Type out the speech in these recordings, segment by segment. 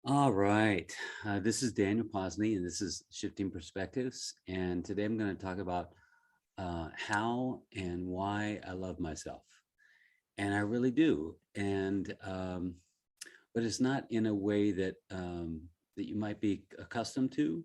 All right. This is Daniel Posney, and this is Shifting Perspectives. And today I'm going to talk about how and why I love myself. And I really do. But it's not in a way that you might be accustomed to.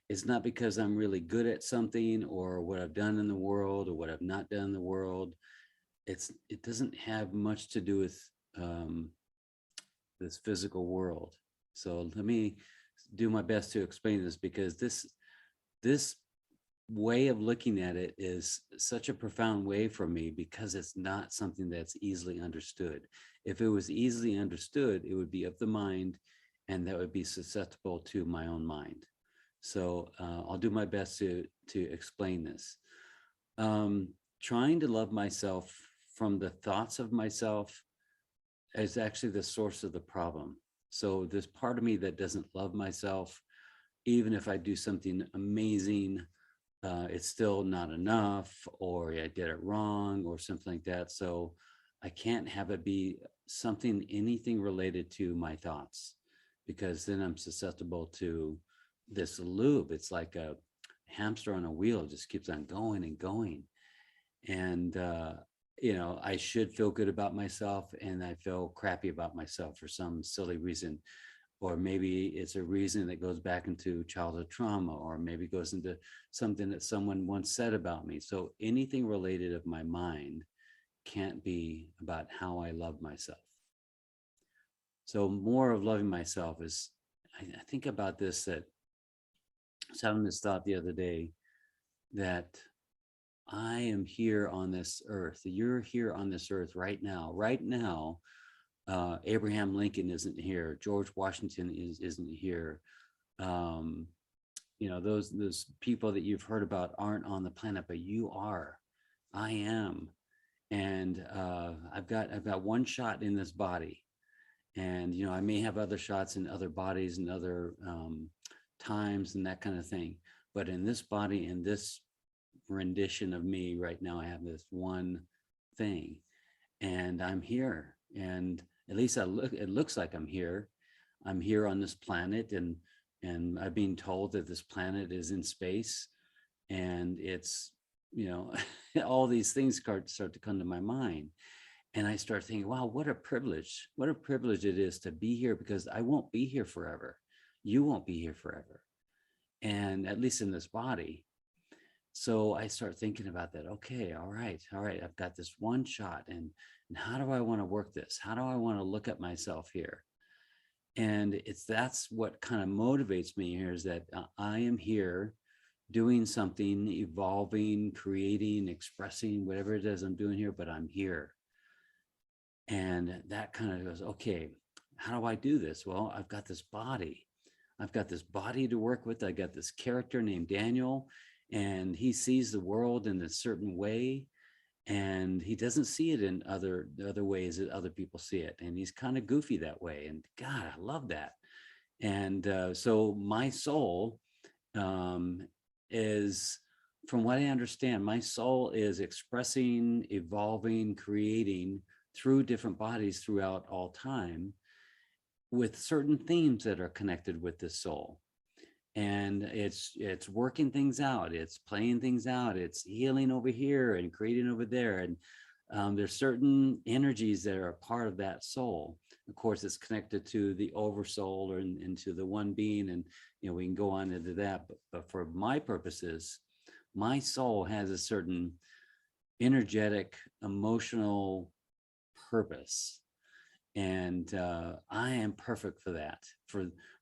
It's not because I'm really good at something or what I've done in the world or what I've not done in the world. It doesn't have much to do with um, this physical world. So let me do my best to explain this because this way of looking at it is such a profound way for me because it's not something that's easily understood. If it was easily understood, it would be of the mind and that would be susceptible to my own mind. So I'll do my best to explain this. Um, Trying to love myself from the thoughts of myself is actually the source of the problem. So there's part of me that doesn't love myself. Even if I do something amazing, it's still not enough, or I did it wrong, or something like that. So I can't have it be anything related to my thoughts, because then I'm susceptible to this loop. It's like a hamster on a wheel, it just keeps on going and going. And I should feel good about myself and I feel crappy about myself for some silly reason. Or maybe it's a reason that goes back into childhood trauma, or maybe goes into something that someone once said about me. So anything related of my mind can't be about how I love myself. So more of loving myself is, I think about this, that I was having this thought the other day, that I am here on this earth. You're here on this earth right now. Right now, Abraham Lincoln isn't here. George Washington isn't here. Um, those people that you've heard about aren't on the planet, but you are. I am, and I've got one shot in this body, and I may have other shots in other bodies and other times and that kind of thing. But in this body, in this rendition of me right now, I have this one thing, and I'm here. And at least it looks like I'm here. I'm here on this planet, and I've been told that this planet is in space, and it's you know all these things start to come to my mind, and I start thinking, wow, what a privilege it is to be here, because I won't be here forever. You won't be here forever, and at least in this body. So I start thinking about that. Okay, all right, I've got this one shot, and how do I want to work this? How do I want to look at myself here? And that's what kind of motivates me here, is that I am here doing something, evolving, creating, expressing, whatever it is I'm doing here, but I'm here. And that kind of goes, okay, how do I do this? Well, I've got this body. I've got this body to work with. I got this character named Daniel, and he sees the world in a certain way, and he doesn't see it in other ways that other people see it. And he's kind of goofy that way. And God, I love that. And so my soul um, is, from what I understand, my soul is expressing, evolving, creating through different bodies throughout all time, with certain themes that are connected with this soul. And it's working things out, it's playing things out, it's healing over here and creating over there. And there's certain energies that are a part of that soul. Of course, it's connected to the oversoul, or into the one being, and we can go on into that. But for my purposes, my soul has a certain energetic, emotional purpose, and I am perfect for that.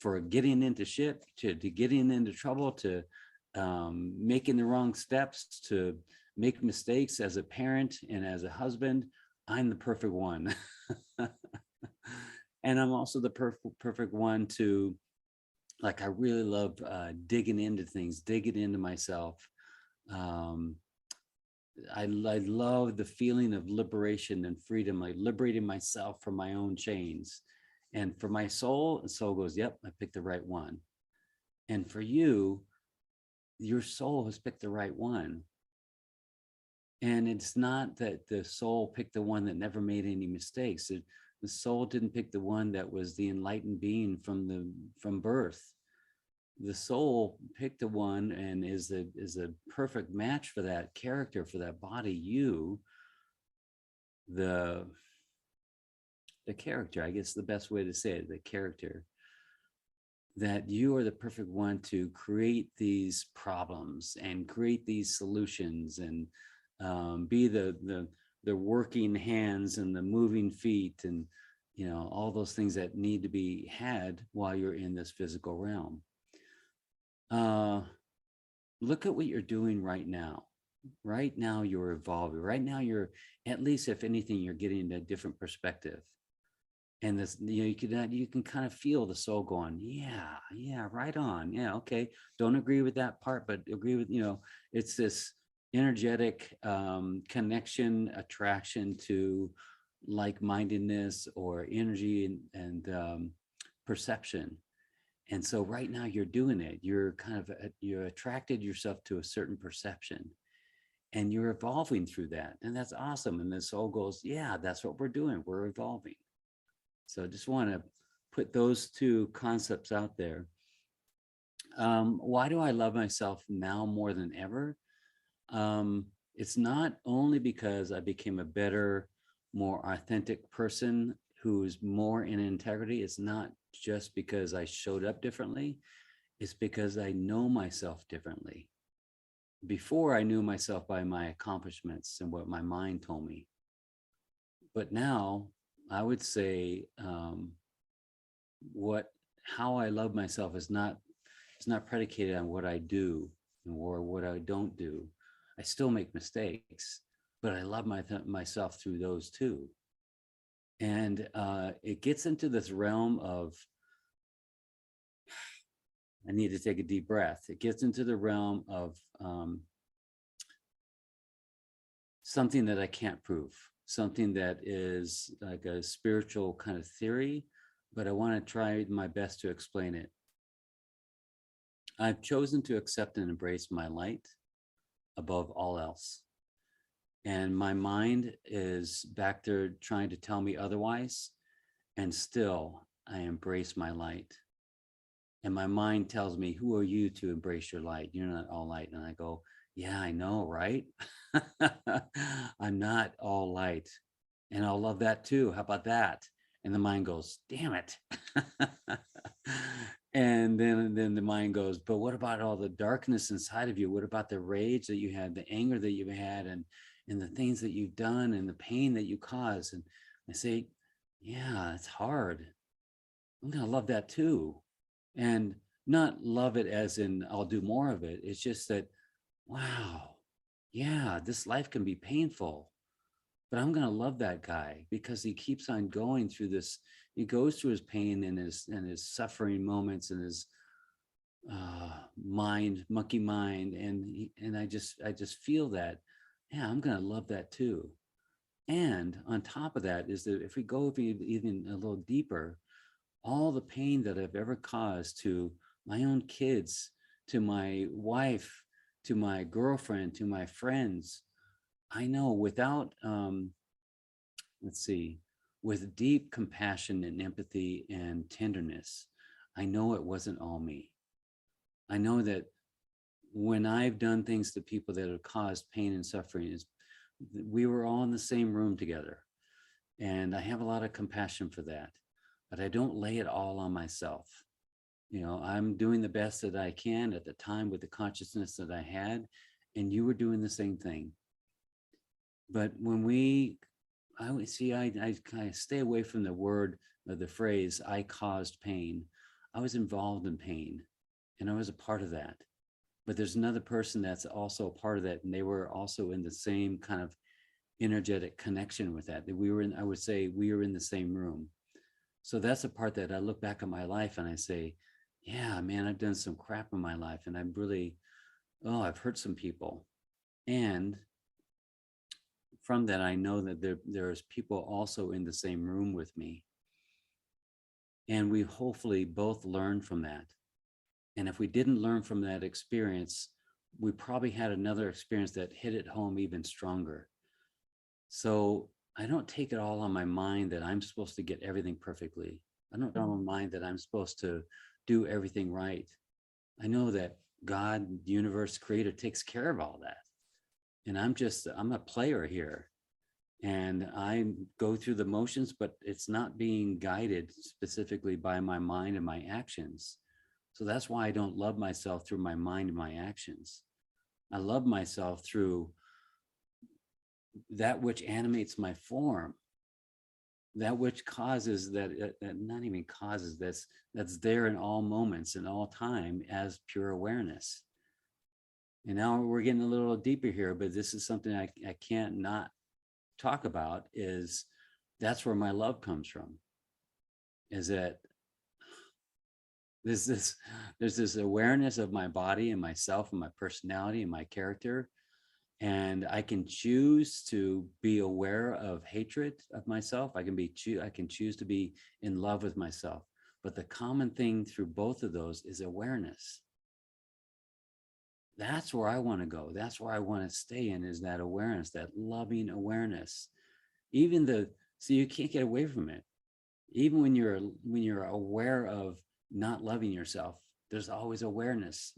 For getting into shit, to getting into trouble, to making the wrong steps, to make mistakes as a parent and as a husband. I'm the perfect one. And I'm also the perfect one to, like, I really love digging into things, digging into myself. um, I love the feeling of liberation and freedom, like liberating myself from my own chains. And for my soul, the soul goes, yep, I picked the right one. And for you, your soul has picked the right one. And it's not that the soul picked the one that never made any mistakes. The soul didn't pick the one that was the enlightened being from birth. The soul picked the one and is a perfect match for that character, for that body. You, the character, I guess the best way to say it, the character, that you are the perfect one to create these problems and create these solutions and be the working hands and the moving feet and all those things that need to be had while you're in this physical realm. Look at what you're doing right now. Right now you're evolving. Right now you're, at least if anything, you're getting a different perspective. And this, you can kind of feel the soul going, yeah, right on. Yeah, okay. Don't agree with that part, but agree with, it's this energetic connection, attraction to like-mindedness or energy and perception. And so right now you're doing it. You're you're attracted yourself to a certain perception and you're evolving through that. And that's awesome. And the soul goes, yeah, that's what we're doing. We're evolving. So I just want to put those two concepts out there. Why do I love myself now more than ever? It's not only because I became a better, more authentic person who's more in integrity. It's not just because I showed up differently. It's because I know myself differently. Before, I knew myself by my accomplishments and what my mind told me. But now I would say how I love myself is not predicated on what I do or what I don't do. I still make mistakes, but I love myself through those too. And it gets into this realm of, I need to take a deep breath. It gets into the realm of something that I can't prove, something that is like a spiritual kind of theory, but I want to try my best to explain it. I've chosen to accept and embrace my light above all else. And my mind is back there trying to tell me otherwise. And still, I embrace my light. And my mind tells me, who are you to embrace your light? You're not all light. And I go, yeah, I know, right? I'm not all light. And I'll love that too. How about that? And the mind goes, damn it. And then the mind goes, but what about all the darkness inside of you? What about the rage that you had, the anger that you had, and the things that you've done and the pain that you caused? And I say, yeah, it's hard. I'm going to love that too. And not love it as in I'll do more of it. It's just that, wow, yeah, this life can be painful, but I'm going to love that guy because he keeps on going through this. He goes through his pain and his suffering moments and his monkey mind. And I just feel that, yeah, I'm going to love that too. And on top of that is that if we go even a little deeper, all the pain that I've ever caused to my own kids, to my wife, to my girlfriend, to my friends, I know without, with deep compassion and empathy and tenderness, I know it wasn't all me. I know that when I've done things to people that have caused pain and suffering, we were all in the same room together. And I have a lot of compassion for that, but I don't lay it all on myself. I'm doing the best that I can at the time with the consciousness that I had, and you were doing the same thing. But when I stay away from the word or the phrase, I caused pain. I was involved in pain and I was a part of that. But there's another person that's also a part of that. And they were also in the same kind of energetic connection with that. I would say we were in the same room. So that's a part that I look back at my life and I say, yeah, man, I've done some crap in my life. And I've hurt some people. And from that, I know that there's people also in the same room with me. And we hopefully both learn from that. And if we didn't learn from that experience, we probably had another experience that hit it home even stronger. So I don't take it all on my mind that I'm supposed to get everything perfectly. I don't on my mind that I'm supposed to do everything right. I know that God, universe, creator takes care of all that. And I'm a player here. And I go through the motions, but it's not being guided specifically by my mind and my actions. So that's why I don't love myself through my mind and my actions. I love myself through that which animates my form, that which causes that not even causes, that's there in all moments and all time as pure awareness. And now we're getting a little deeper here, but this is something I can't not talk about, is that's where my love comes from, is that there's this awareness of my body and myself and my personality and my character. And I can choose to be aware of hatred of myself. I can choose to be in love with myself. But the common thing through both of those is awareness. That's where I want to go. That's where I want to stay in, is that awareness, that loving awareness. So you can't get away from it. Even when you're aware of not loving yourself, there's always awareness.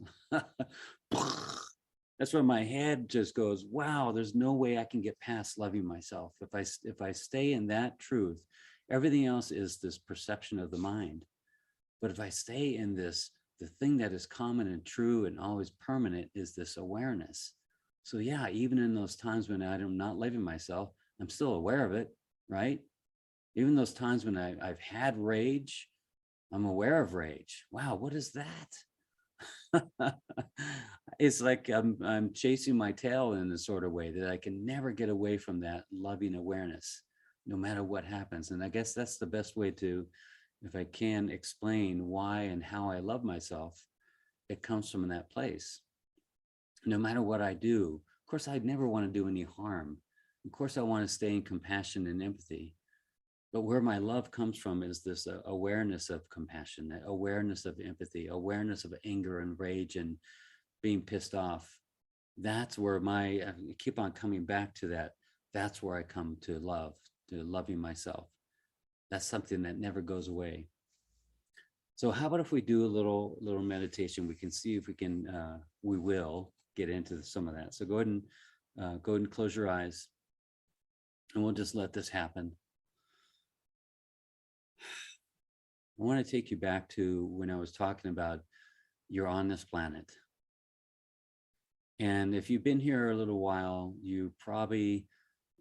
That's where my head just goes, wow, there's no way I can get past loving myself. If I stay in that truth, everything else is this perception of the mind. But if I stay in this, the thing that is common and true and always permanent is this awareness. So yeah, even in those times when I'm not loving myself, I'm still aware of it, right? Even those times when I've had rage, I'm aware of rage. Wow, what is that? It's like I'm chasing my tail in a sort of way that I can never get away from that loving awareness, no matter what happens. And I guess that's the best way to, if I can explain why and how I love myself, it comes from that place. No matter what I do, of course, I'd never want to do any harm. Of course, I want to stay in compassion and empathy. But where my love comes from is this awareness of compassion, awareness of empathy, awareness of anger and rage and being pissed off. That's where I keep on coming back to that. That's where I come to love, to loving myself. That's something that never goes away. So how about if we do a little meditation? We can see if we will get into some of that. So go ahead and close your eyes, and we'll just let this happen. I want to take you back to when I was talking about you're on this planet. And if you've been here a little while, you probably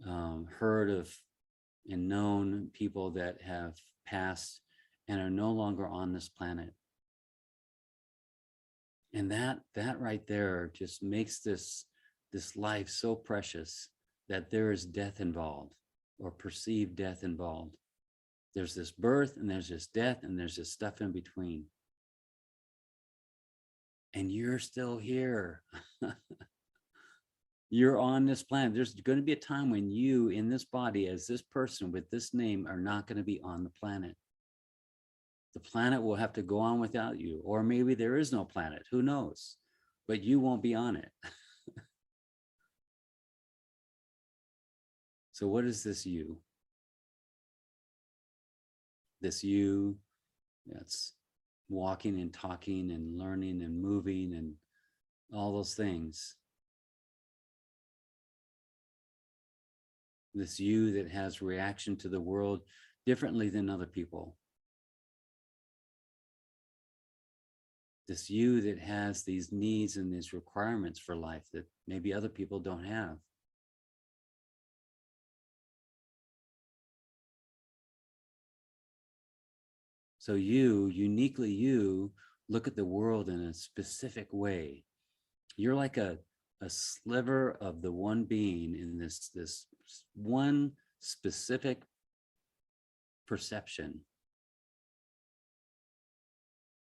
heard of and known people that have passed and are no longer on this planet. And that right there just makes this life so precious, that there is death involved, or perceived death involved. There's this birth and there's this death and there's this stuff in between. And you're still here. You're on this planet. There's going to be a time when you, in this body, as this person with this name, are not going to be on the planet. The planet will have to go on without you, or maybe there is no planet. Who knows? But you won't be on it. So what is this you? This you that's walking and talking and learning and moving and all those things. This you that has reaction to the world differently than other people. This you that has these needs and these requirements for life that maybe other people don't have. So you, uniquely you, look at the world in a specific way. You're like a sliver of the one being in this one specific perception.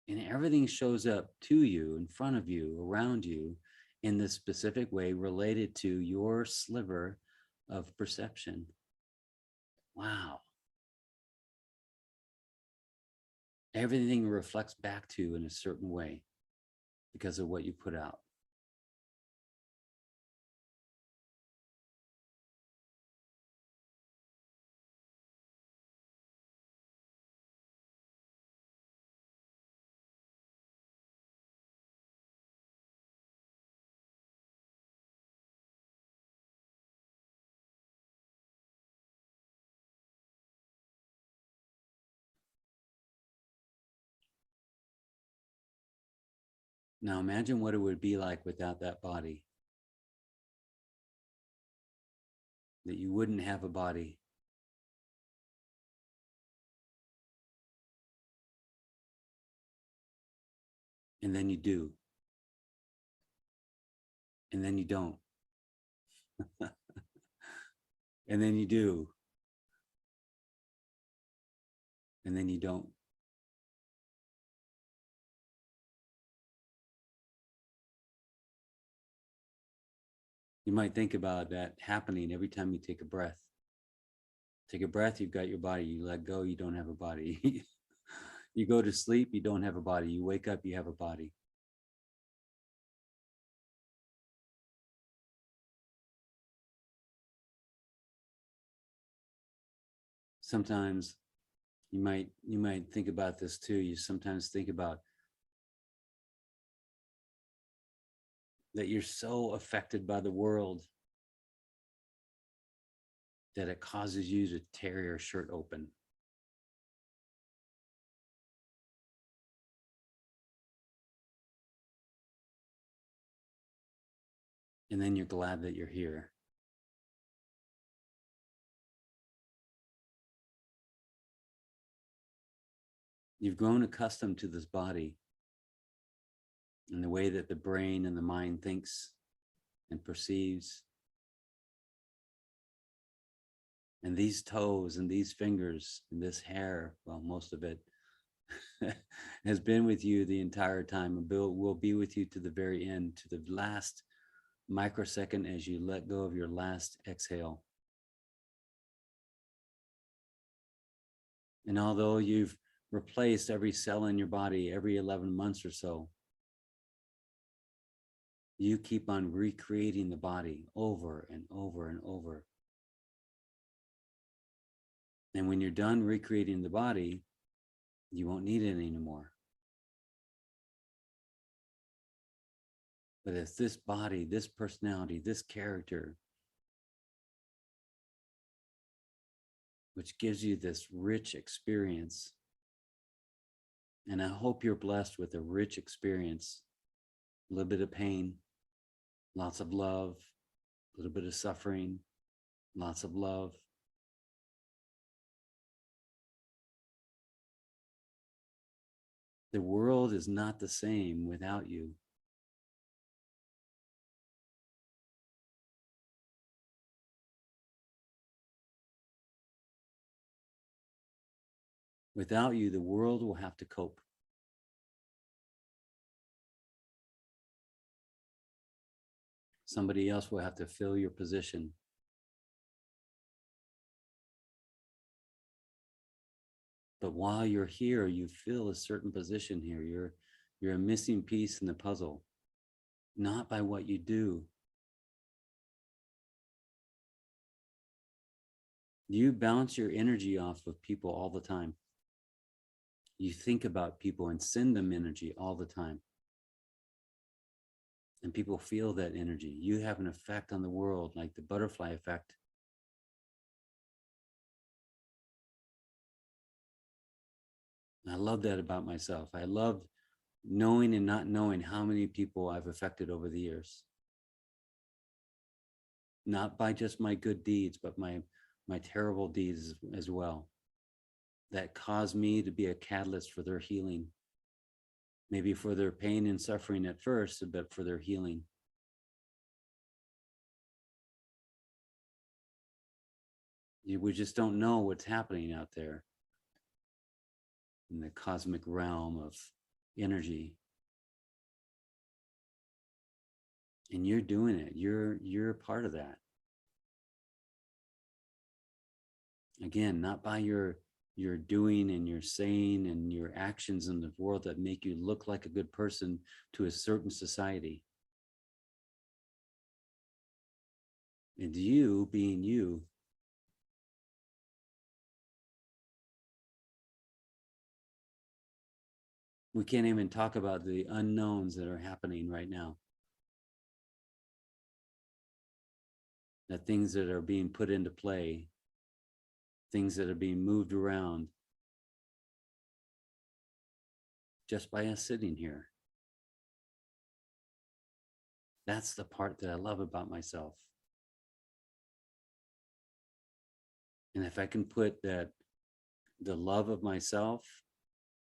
And everything shows up to you, in front of you, around you, in this specific way related to your sliver of perception. Wow. Everything reflects back to you in a certain way because of what you put out. Now imagine what it would be like without that body, that you wouldn't have a body. And then you do. And then you don't. And then you do. And then you don't. You might think about that happening every time you take a breath. Take a breath, you've got your body. You let go, you don't have a body. You go to sleep, you don't have a body. You wake up, you have a body. Sometimes you might think about this too. You sometimes think about that you're so affected by the world that it causes you to tear your shirt open. And then you're glad that you're here. You've grown accustomed to this body and the way that the brain and the mind thinks and perceives. And these toes and these fingers and this hair, well, most of it has been with you the entire time and will be with you to the very end, to the last microsecond as you let go of your last exhale. And although you've replaced every cell in your body every 11 months or so, you keep on recreating the body over and over and over. And when you're done recreating the body, you won't need it anymore. But it's this body, this personality, this character, which gives you this rich experience. And I hope you're blessed with a rich experience, a little bit of pain, lots of love, a little bit of suffering, lots of love. The world is not the same without you. Without you, the world will have to cope. Somebody else will have to fill your position. But while you're here, you fill a certain position here. You're a missing piece in the puzzle, not by what you do. You bounce your energy off of people all the time. You think about people and send them energy all the time. And people feel that energy. You have an effect on the world, like the butterfly effect. I love that about myself. I love knowing and not knowing how many people I've affected over the years. Not by just my good deeds, but my terrible deeds as well, that caused me to be a catalyst for their healing. Maybe for their pain and suffering at first, but for their healing. We just don't know what's happening out there in the cosmic realm of energy. And you're doing it. You're a part of that. Again, not by your doing and your saying and your actions in the world that make you look like a good person to a certain society. And you being you. We can't even talk about the unknowns that are happening right now. The things that are being put into play, things that are being moved around just by us sitting here. That's the part that I love about myself. And if I can put that, the love of myself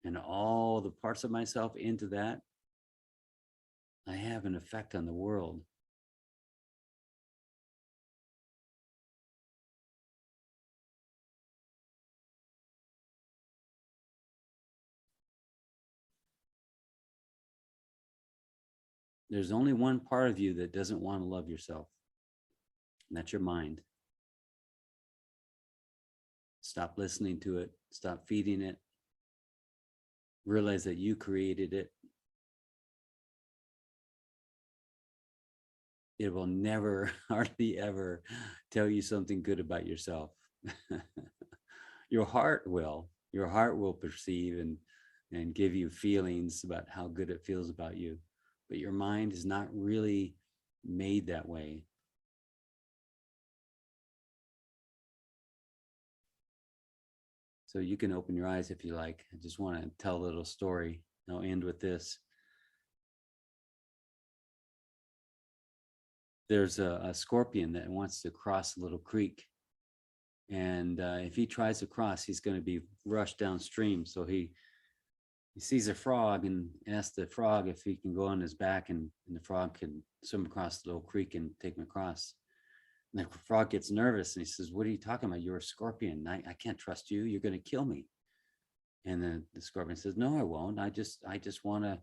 and all the parts of myself into that, I have an effect on the world. There's only one part of you that doesn't want to love yourself, and that's your mind. Stop listening to it. Stop feeding it. Realize that you created it. It will never, hardly ever tell you something good about yourself. Your heart will. Your heart will perceive and give you feelings about how good it feels about you. But your mind is not really made that way. So you can open your eyes if you like. I just want to tell a little story. I'll end with this. There's a scorpion that wants to cross a little creek. And if he tries to cross, he's going to be rushed downstream. So he sees a frog and asks the frog if he can go on his back, and the frog can swim across the little creek and take him across. And the frog gets nervous and he says, "What are you talking about? You're a scorpion. I can't trust you. You're going to kill me." And then the scorpion says, "No, I won't. I just want to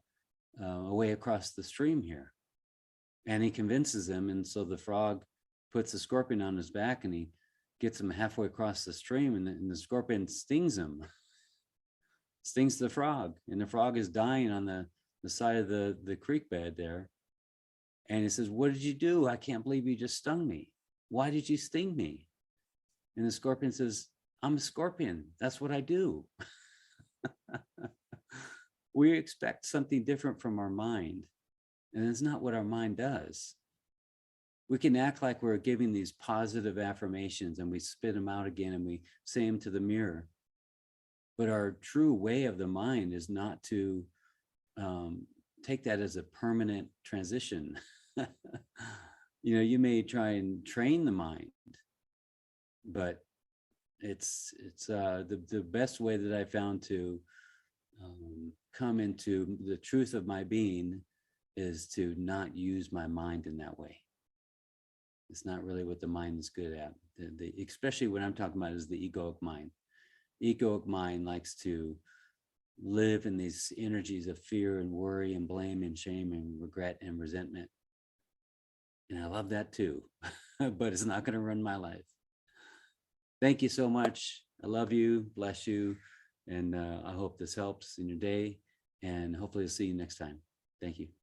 a way across the stream here." And he convinces him. And so the frog puts the scorpion on his back and he gets him halfway across the stream, and the scorpion stings him, stings the frog. And the frog is dying on the side of the creek bed there. And he says, "What did you do? I can't believe you just stung me. Why did you sting me?" And the scorpion says, "I'm a scorpion. That's what I do." We expect something different from our mind, and it's not what our mind does. We can act like we're giving these positive affirmations and we spit them out again and we say them to the mirror. But our true way of the mind is not to take that as a permanent transition. You may try and train the mind, but it's the best way that I found to come into the truth of my being is to not use my mind in that way. It's not really what the mind is good at. Especially what I'm talking about is the egoic mind. Egoic mind likes to live in these energies of fear and worry and blame and shame and regret and resentment. And I love that too, but it's not going to run my life. Thank you so much. I love you, bless you, and I hope this helps in your day, and hopefully I'll see you next time. Thank you.